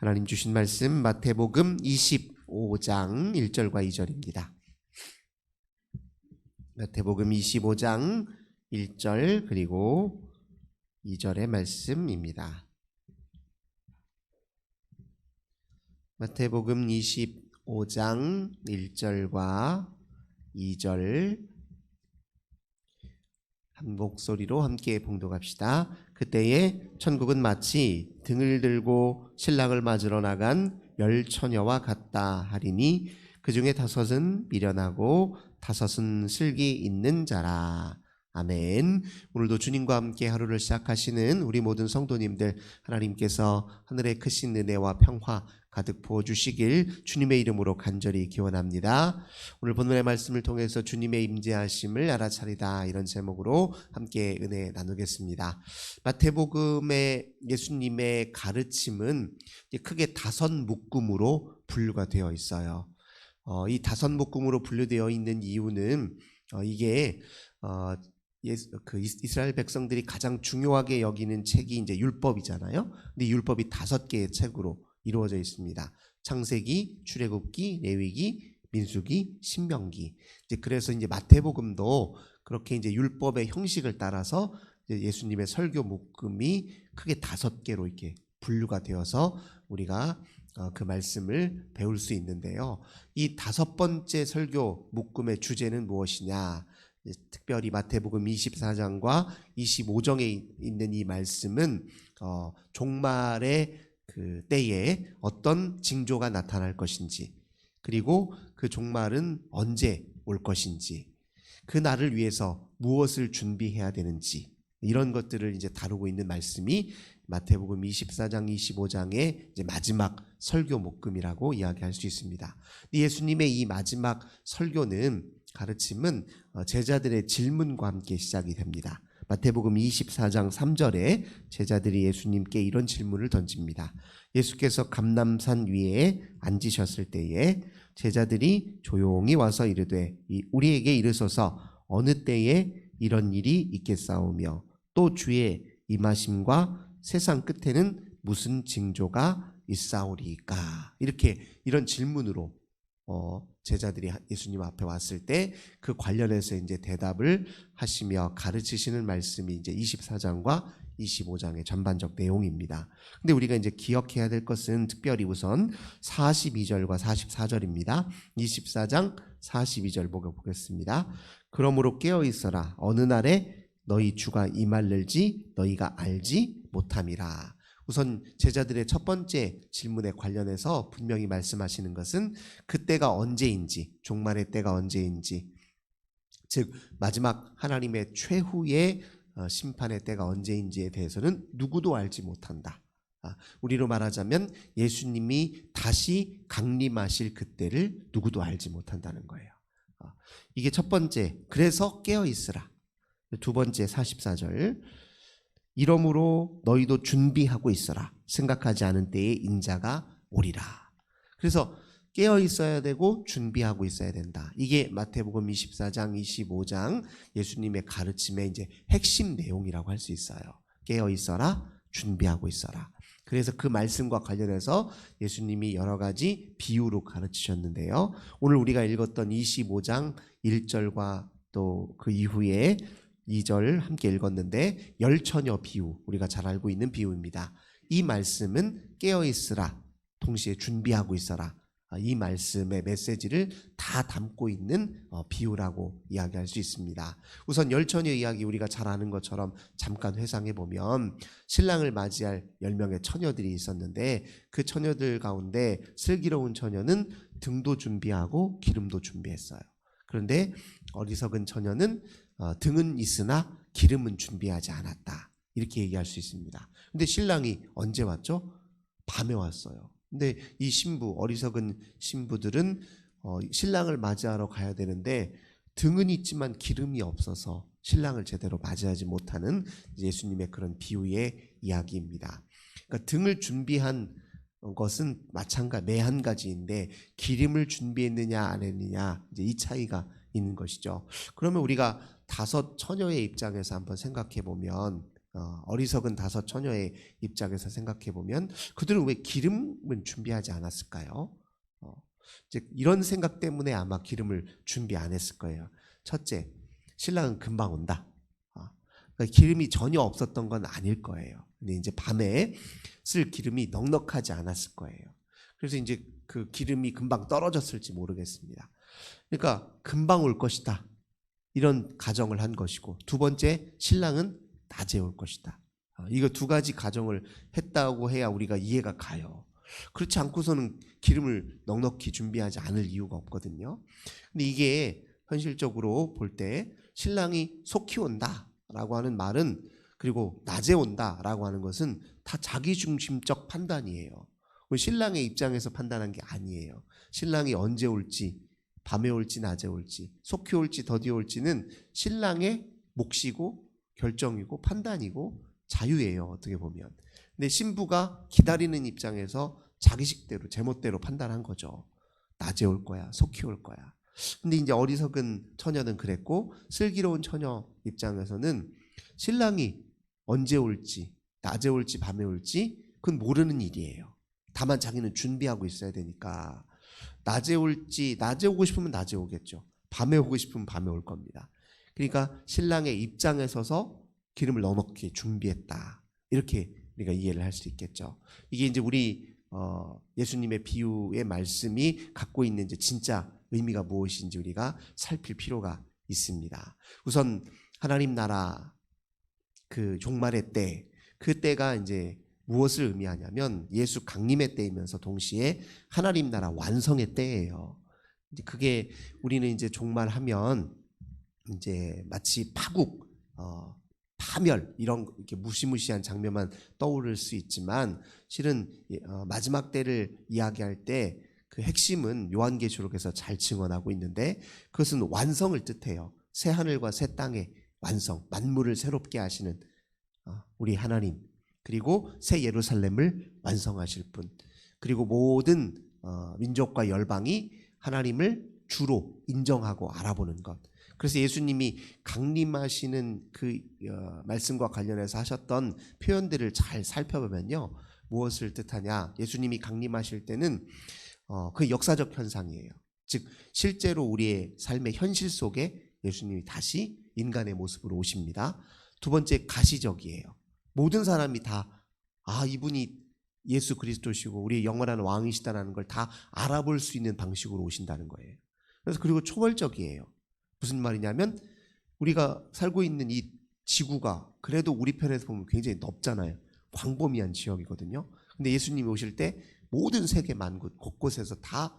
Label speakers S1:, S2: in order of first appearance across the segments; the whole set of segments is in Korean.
S1: 하나님 주신 말씀 마태복음 25장 1절과 2절입니다. 마태복음 25장 1절 그리고 2절의 말씀입니다. 마태복음 25장 1절과 2절 한 목소리로 함께 봉독합시다. 그때에 천국은 마치 등을 들고 신랑을 맞으러 나간 열 처녀와 같다 하리니 그 중에 5은 미련하고 5은 슬기 있는 자라. 아멘. 오늘도 주님과 함께 하루를 시작하시는 우리 모든 성도님들, 하나님께서 하늘의 크신 은혜와 평화 가득 부어주시길 주님의 이름으로 간절히 기원합니다. 오늘 본문의 말씀을 통해서 주님의 임재하심을 알아차리다, 이런 제목으로 함께 은혜 나누겠습니다. 마태복음의 예수님의 가르침은 크게 5묶음으로 분류가 되어 있어요. 이 5묶음으로 분류되어 있는 이유는 이게 이스라엘 백성들이 가장 중요하게 여기는 책이 이제 율법이잖아요. 근데 율법이 5개의 책으로 이루어져 있습니다. 창세기, 출애굽기, 레위기, 민수기, 신명기. 그래서 이제 마태복음도 그렇게 이제 율법의 형식을 따라서 이제 예수님의 설교 묶음이 크게 5개로 이렇게 분류가 되어서 우리가 그 말씀을 배울 수 있는데요. 이 5번째 설교 묶음의 주제는 무엇이냐? 특별히 마태복음 24장과 25장에 있는 이 말씀은 종말의 그 때에 어떤 징조가 나타날 것인지, 그리고 그 종말은 언제 올 것인지, 그 날을 위해서 무엇을 준비해야 되는지, 이런 것들을 이제 다루고 있는 말씀이 마태복음 24장, 25장의 이제 마지막 설교 묶음이라고 이야기할 수 있습니다. 예수님의 이 마지막 설교는, 가르침은 제자들의 질문과 함께 시작이 됩니다. 마태복음 24장 3절에 제자들이 예수님께 이런 질문을 던집니다. 예수께서 감람산 위에 앉으셨을 때에 제자들이 조용히 와서 이르되 우리에게 이르소서 어느 때에 이런 일이 있겠사오며 또 주의 임하심과 세상 끝에는 무슨 징조가 있사오리까? 이런 질문으로 제자들이 예수님 앞에 왔을 때 그 관련해서 이제 대답을 하시며 가르치시는 말씀이 이제 24장과 25장의 전반적 내용입니다. 근데 우리가 이제 기억해야 될 것은 특별히 우선 42절과 44절입니다. 24장 42절 보겠습니다. 그러므로 깨어 있어라. 어느 날에 너희 주가 임할는지 너희가 알지 못함이라. 우선 제자들의 첫 번째 질문에 관련해서 분명히 말씀하시는 것은 그때가 언제인지, 종말의 때가 언제인지, 즉 마지막 하나님의 최후의 심판의 때가 언제인지에 대해서는 누구도 알지 못한다. 우리로 말하자면 예수님이 다시 강림하실 그때를 누구도 알지 못한다는 거예요. 이게 첫 번째, 그래서 깨어 있으라. 두 번째 44절, 이러므로 너희도 준비하고 있어라. 생각하지 않은 때에 인자가 오리라. 그래서 깨어 있어야 되고 준비하고 있어야 된다. 이게 마태복음 24장, 25장 예수님의 가르침의 이제 핵심 내용이라고 할 수 있어요. 깨어 있어라, 준비하고 있어라. 그래서 그 말씀과 관련해서 예수님이 여러 가지 비유로 가르치셨는데요. 오늘 우리가 읽었던 25장 1절과 또 그 이후에 2절 함께 읽었는데 열처녀 비유, 우리가 잘 알고 있는 비유입니다. 이 말씀은 깨어 있으라, 동시에 준비하고 있어라, 이 말씀의 메시지를 다 담고 있는 비유라고 이야기할 수 있습니다. 우선 열처녀 이야기, 우리가 잘 아는 것처럼 잠깐 회상해 보면 신랑을 맞이할 10명의 처녀들이 있었는데 그 처녀들 가운데 슬기로운 처녀는 등도 준비하고 기름도 준비했어요. 그런데 어리석은 처녀는 등은 있으나 기름은 준비하지 않았다, 이렇게 얘기할 수 있습니다. 근데 신랑이 언제 왔죠? 밤에 왔어요. 근데 이 신부, 어리석은 신부들은 신랑을 맞이하러 가야 되는데 등은 있지만 기름이 없어서 신랑을 제대로 맞이하지 못하는 예수님의 그런 비유의 이야기입니다. 그러니까 등을 준비한 것은 매 한 가지인데 기름을 준비했느냐 안 했느냐, 이제 이 차이가 있는 것이죠. 그러면 우리가 5 처녀의 입장에서 한번 생각해 보면 어리석은 5 처녀의 입장에서 생각해 보면 그들은 왜 기름을 준비하지 않았을까요? 이제 이런 생각 때문에 아마 기름을 준비 안 했을 거예요. 첫째, 신랑은 금방 온다. 그러니까 기름이 전혀 없었던 건 아닐 거예요. 근데 이제 밤에 쓸 기름이 넉넉하지 않았을 거예요. 그래서 이제 그 기름이 금방 떨어졌을지 모르겠습니다. 그러니까 금방 올 것이다. 이런 가정을 한 것이고, 두 번째, 신랑은 낮에 올 것이다. 이거 2가지 가정을 했다고 해야 우리가 이해가 가요. 그렇지 않고서는 기름을 넉넉히 준비하지 않을 이유가 없거든요. 근데 이게 현실적으로 볼 때 신랑이 속히 온다라고 하는 말은, 그리고 낮에 온다라고 하는 것은 다 자기중심적 판단이에요. 신랑의 입장에서 판단한 게 아니에요. 신랑이 언제 올지, 밤에 올지 낮에 올지, 속히 올지 더디에 올지는 신랑의 몫이고 결정이고 판단이고 자유예요, 어떻게 보면. 근데 신부가 기다리는 입장에서 자기식대로 제멋대로 판단한 거죠. 낮에 올 거야, 속히 올 거야. 근데 이제 어리석은 처녀는 그랬고, 슬기로운 처녀 입장에서는 신랑이 언제 올지, 낮에 올지 밤에 올지 그건 모르는 일이에요. 다만 자기는 준비하고 있어야 되니까 낮에 올지, 낮에 오고 싶으면 낮에 오겠죠. 밤에 오고 싶으면 밤에 올 겁니다. 그러니까 신랑의 입장에 서서 기름을 넉넉히 준비했다. 이렇게 우리가 이해를 할 수 있겠죠. 이게 이제 우리 예수님의 비유의 말씀이 갖고 있는 이제 진짜 의미가 무엇인지 우리가 살필 필요가 있습니다. 우선 하나님 나라 그 종말의 때, 그 때가 이제 무엇을 의미하냐면 예수 강림의 때이면서 동시에 하나님 나라 완성의 때예요. 그게 우리는 이제 종말하면 이제 마치 파국, 파멸 이런 이렇게 무시무시한 장면만 떠오를 수 있지만, 실은 마지막 때를 이야기할 때 그 핵심은 요한계시록에서 잘 증언하고 있는데, 그것은 완성을 뜻해요. 새 하늘과 새 땅의 완성, 만물을 새롭게 하시는 우리 하나님, 그리고 새 예루살렘을 완성하실 분, 그리고 모든 민족과 열방이 하나님을 주로 인정하고 알아보는 것. 그래서 예수님이 강림하시는 그 말씀과 관련해서 하셨던 표현들을 잘 살펴보면요, 무엇을 뜻하냐, 예수님이 강림하실 때는 그 역사적 현상이에요. 즉 실제로 우리의 삶의 현실 속에 예수님이 다시 인간의 모습으로 오십니다. 두 번째, 가시적이에요. 모든 사람이 다 이분이 예수 그리스도시고 우리의 영원한 왕이시다라는 걸 다 알아볼 수 있는 방식으로 오신다는 거예요. 그래서 그리고 초월적이에요. 무슨 말이냐면 우리가 살고 있는 이 지구가 그래도 우리 편에서 보면 굉장히 넓잖아요. 광범위한 지역이거든요. 근데 예수님이 오실 때 모든 세계 만국 곳곳에서 다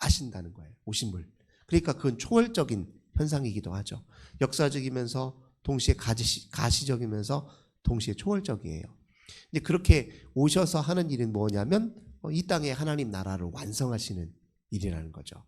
S1: 아신다는 거예요, 오심을. 그러니까 그건 초월적인 현상이기도 하죠. 역사적이면서 동시에 가시적이면서 동시에 초월적이에요. 근데 그렇게 오셔서 하는 일은 뭐냐면 이 땅에 하나님 나라를 완성하시는 일이라는 거죠.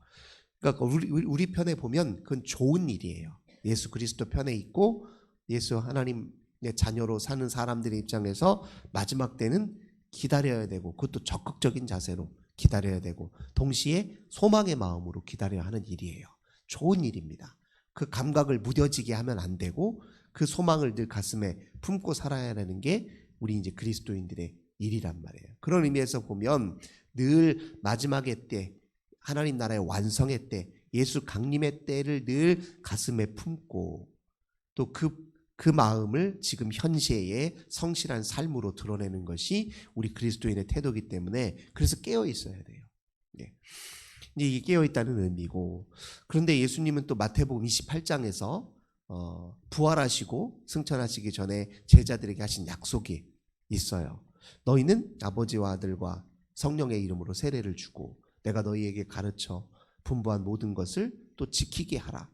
S1: 그러니까 우리 편에 보면 그건 좋은 일이에요. 예수 그리스도 편에 있고 예수 하나님의 자녀로 사는 사람들의 입장에서 마지막 때는 기다려야 되고, 그것도 적극적인 자세로 기다려야 되고 동시에 소망의 마음으로 기다려야 하는 일이에요. 좋은 일입니다. 그 감각을 무뎌지게 하면 안 되고 그 소망을 늘 가슴에 품고 살아야 하는 게 우리 이제 그리스도인들의 일이란 말이에요. 그런 의미에서 보면 늘 마지막의 때, 하나님 나라의 완성의 때, 예수 강림의 때를 늘 가슴에 품고 또 그 마음을 지금 현세의 성실한 삶으로 드러내는 것이 우리 그리스도인의 태도이기 때문에, 그래서 깨어 있어야 돼요. 네. 이제 이게 깨어 있다는 의미고, 그런데 예수님은 또 마태복음 28장에서 부활하시고 승천하시기 전에 제자들에게 하신 약속이 있어요. 너희는 아버지와 아들과 성령의 이름으로 세례를 주고 내가 너희에게 가르쳐 분부한 모든 것을 또 지키게 하라.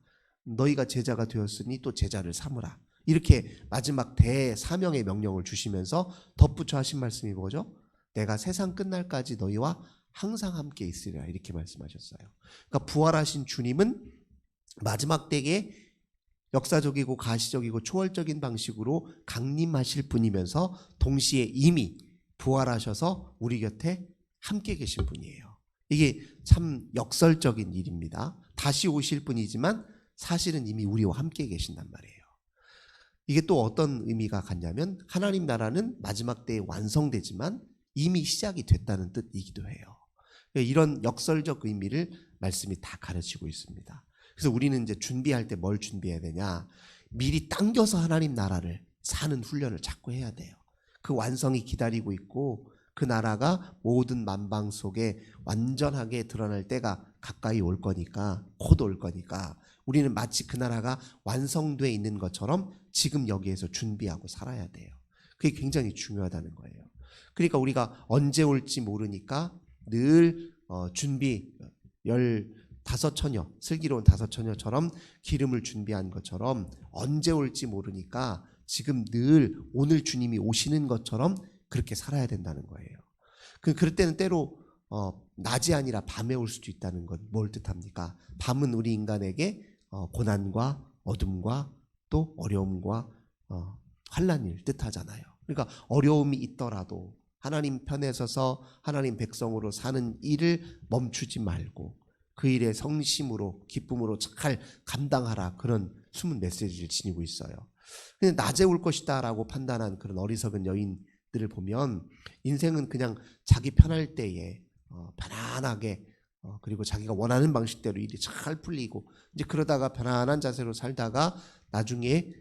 S1: 너희가 제자가 되었으니 또 제자를 삼으라. 이렇게 마지막 대사명의 명령을 주시면서 덧붙여 하신 말씀이 뭐죠? 내가 세상 끝날까지 너희와 항상 함께 있으리라, 이렇게 말씀하셨어요. 그러니까 부활하신 주님은 마지막 때에 역사적이고 가시적이고 초월적인 방식으로 강림하실 분이면서 동시에 이미 부활하셔서 우리 곁에 함께 계신 분이에요. 이게 참 역설적인 일입니다. 다시 오실 분이지만 사실은 이미 우리와 함께 계신단 말이에요. 이게 또 어떤 의미가 갖냐면 하나님 나라는 마지막 때에 완성되지만 이미 시작이 됐다는 뜻이기도 해요. 이런 역설적 의미를 말씀이 다 가르치고 있습니다. 그래서 우리는 이제 준비할 때 뭘 준비해야 되냐? 미리 당겨서 하나님 나라를 사는 훈련을 자꾸 해야 돼요. 그 완성이 기다리고 있고 그 나라가 모든 만방 속에 완전하게 드러날 때가 가까이 올 거니까, 곧 올 거니까 우리는 마치 그 나라가 완성돼 있는 것처럼 지금 여기에서 준비하고 살아야 돼요. 그게 굉장히 중요하다는 거예요. 그러니까 우리가 언제 올지 모르니까 늘 준비 15처녀, 슬기로운 5처녀처럼 기름을 준비한 것처럼 언제 올지 모르니까 지금 늘 오늘 주님이 오시는 것처럼 그렇게 살아야 된다는 거예요. 그럴 때는 때로 낮이 아니라 밤에 올 수도 있다는 건 뭘 뜻합니까? 밤은 우리 인간에게 고난과 어둠과 또 어려움과 환난을 뜻하잖아요. 그러니까 어려움이 있더라도 하나님 편에 서서 하나님 백성으로 사는 일을 멈추지 말고 그 일에 성심으로 기쁨으로 잘 감당하라, 그런 숨은 메시지를 지니고 있어요. 근데 낮에 올 것이다 라고 판단한 그런 어리석은 여인들을 보면 인생은 그냥 자기 편할 때에 편안하게 그리고 자기가 원하는 방식대로 일이 잘 풀리고 이제 그러다가 편안한 자세로 살다가 나중에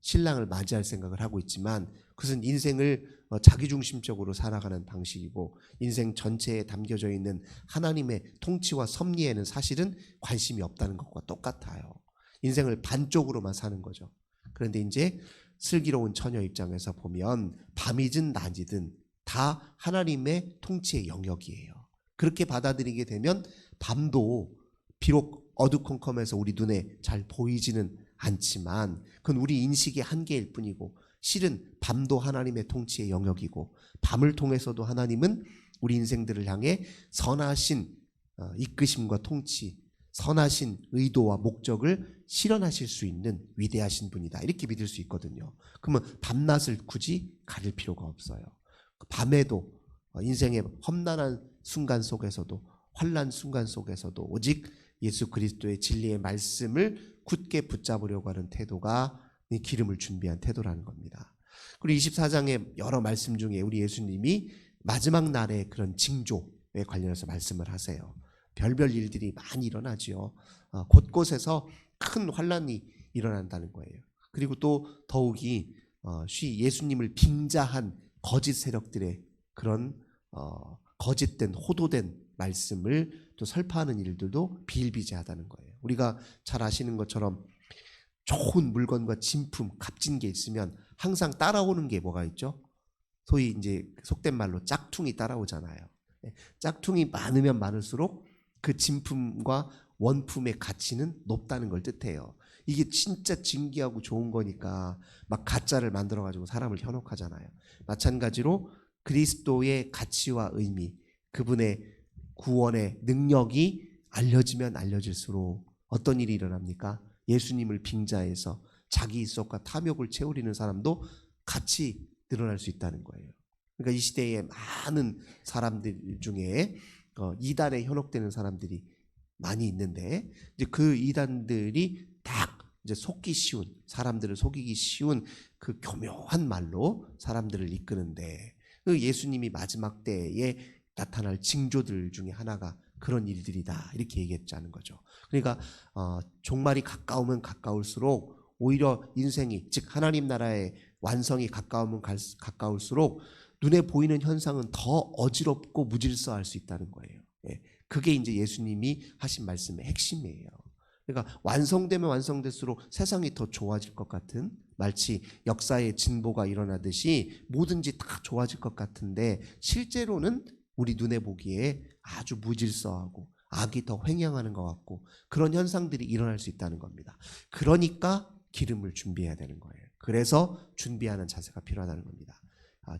S1: 신랑을 맞이할 생각을 하고 있지만 그것은 인생을 자기중심적으로 살아가는 방식이고 인생 전체에 담겨져 있는 하나님의 통치와 섭리에는 사실은 관심이 없다는 것과 똑같아요. 인생을 반쪽으로만 사는 거죠. 그런데 이제 슬기로운 처녀 입장에서 보면 밤이든 낮이든 다 하나님의 통치의 영역이에요. 그렇게 받아들이게 되면 밤도 비록 어두컴컴해서 우리 눈에 잘 보이지는 않지만 그건 우리 인식의 한계일 뿐이고 실은 밤도 하나님의 통치의 영역이고 밤을 통해서도 하나님은 우리 인생들을 향해 선하신 이끄심과 통치, 선하신 의도와 목적을 실현하실 수 있는 위대하신 분이다, 이렇게 믿을 수 있거든요. 그러면 밤낮을 굳이 가릴 필요가 없어요. 밤에도 인생의 험난한 순간 속에서도 환난 순간 속에서도 오직 예수 그리스도의 진리의 말씀을 굳게 붙잡으려고 하는 태도가 기름을 준비한 태도라는 겁니다. 그리고 24장의 여러 말씀 중에 우리 예수님이 마지막 날의 그런 징조에 관련해서 말씀을 하세요. 별별 일들이 많이 일어나죠. 곳곳에서 큰 환난이 일어난다는 거예요. 그리고 또 더욱이 예수님을 빙자한 거짓 세력들의 그런 거짓된 호도된 말씀을 또 설파하는 일들도 비일비재하다는 거예요. 우리가 잘 아시는 것처럼 좋은 물건과 진품, 값진 게 있으면 항상 따라오는 게 뭐가 있죠? 소위 이제 속된 말로 짝퉁이 따라오잖아요. 짝퉁이 많으면 많을수록 그 진품과 원품의 가치는 높다는 걸 뜻해요. 이게 진짜 진귀하고 좋은 거니까 막 가짜를 만들어가지고 사람을 현혹하잖아요. 마찬가지로 그리스도의 가치와 의미, 그분의 구원의 능력이 알려지면 알려질수록 어떤 일이 일어납니까? 예수님을 빙자해서 자기 이속과 탐욕을 채우려는 사람도 같이 늘어날 수 있다는 거예요. 그러니까 이 시대에 많은 사람들 중에 이단에 현혹되는 사람들이 많이 있는데 이제 그 이단들이 딱 이제 속기 쉬운, 사람들을 속이기 쉬운 그 교묘한 말로 사람들을 이끄는데 그 예수님이 마지막 때에 나타날 징조들 중에 하나가 그런 일들이다, 이렇게 얘기했자는 거죠. 그러니까 종말이 가까우면 가까울수록 오히려 인생이, 즉 하나님 나라의 완성이 가까우면 가까울수록 눈에 보이는 현상은 더 어지럽고 무질서할 수 있다는 거예요. 그게 이제 예수님이 하신 말씀의 핵심이에요. 그러니까 완성되면 완성될수록 세상이 더 좋아질 것 같은, 마치 역사의 진보가 일어나듯이 뭐든지 다 좋아질 것 같은데 실제로는 우리 눈에 보기에 아주 무질서하고 악이 더 횡행하는 것 같고 그런 현상들이 일어날 수 있다는 겁니다. 그러니까 기름을 준비해야 되는 거예요. 그래서 준비하는 자세가 필요하다는 겁니다.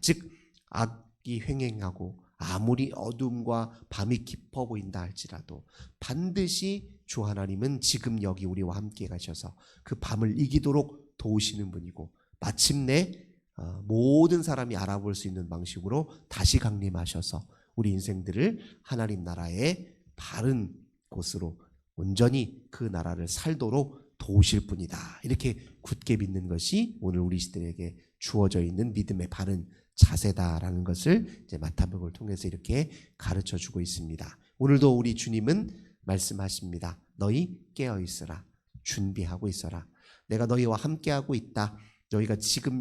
S1: 즉 악이 횡행하고 아무리 어둠과 밤이 깊어 보인다 할지라도 반드시 주 하나님은 지금 여기 우리와 함께 가셔서 그 밤을 이기도록 도우시는 분이고 마침내 모든 사람이 알아볼 수 있는 방식으로 다시 강림하셔서 우리 인생들을 하나님 나라의 바른 곳으로 온전히 그 나라를 살도록 도우실 분이다. 이렇게 굳게 믿는 것이 오늘 우리 시대에게 주어져 있는 믿음의 바른 자세다라는 것을 이제 마태복음을 통해서 이렇게 가르쳐 주고 있습니다. 오늘도 우리 주님은 말씀하십니다. 너희 깨어 있으라. 준비하고 있어라. 내가 너희와 함께하고 있다. 너희가 지금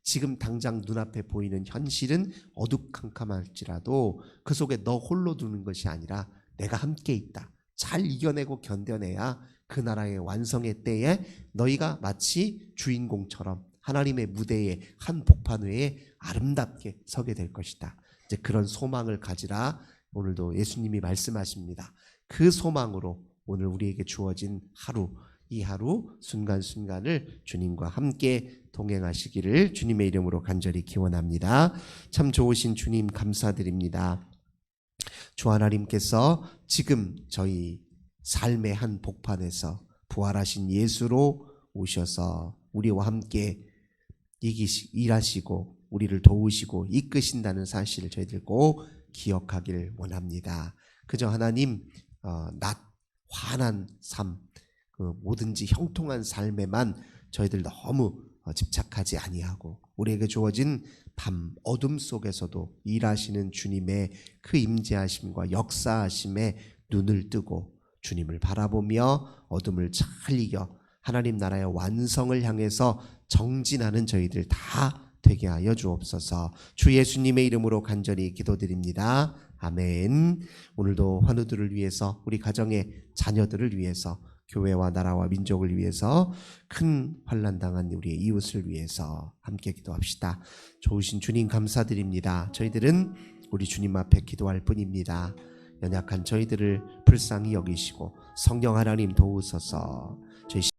S1: 지금 당장 눈앞에 보이는 현실은 어두컴컴할지라도 그 속에 너 홀로 두는 것이 아니라 내가 함께 있다. 잘 이겨내고 견뎌내야 그 나라의 완성의 때에 너희가 마치 주인공처럼 하나님의 무대에 한 복판위에 아름답게 서게 될 것이다. 이제 그런 소망을 가지라 오늘도 예수님이 말씀하십니다. 그 소망으로 오늘 우리에게 주어진 하루, 이 하루 순간순간을 주님과 함께 동행하시기를 주님의 이름으로 간절히 기원합니다. 참 좋으신 주님 감사드립니다. 주 하나님께서 지금 저희 삶의 한 복판에서 부활하신 예수로 오셔서 우리와 함께 일하시고 우리를 도우시고 이끄신다는 사실을 저희들 꼭 기억하길 원합니다. 그저 하나님 환한 삶, 뭐든지 형통한 삶에만 저희들 너무 집착하지 아니하고 우리에게 주어진 밤 어둠 속에서도 일하시는 주님의 그 임재하심과 역사하심에 눈을 뜨고 주님을 바라보며 어둠을 잘 이겨 하나님 나라의 완성을 향해서 정진하는 저희들 다 되게 하여 주옵소서. 주 예수님의 이름으로 간절히 기도드립니다. 아멘. 오늘도 환우들을 위해서 우리 가정의 자녀들을 위해서 교회와 나라와 민족을 위해서 큰 환난 당한 우리의 이웃을 위해서 함께 기도합시다. 좋으신 주님 감사드립니다. 저희들은 우리 주님 앞에 기도할 뿐입니다. 연약한 저희들을 불쌍히 여기시고 성령 하나님 도우소서. 저희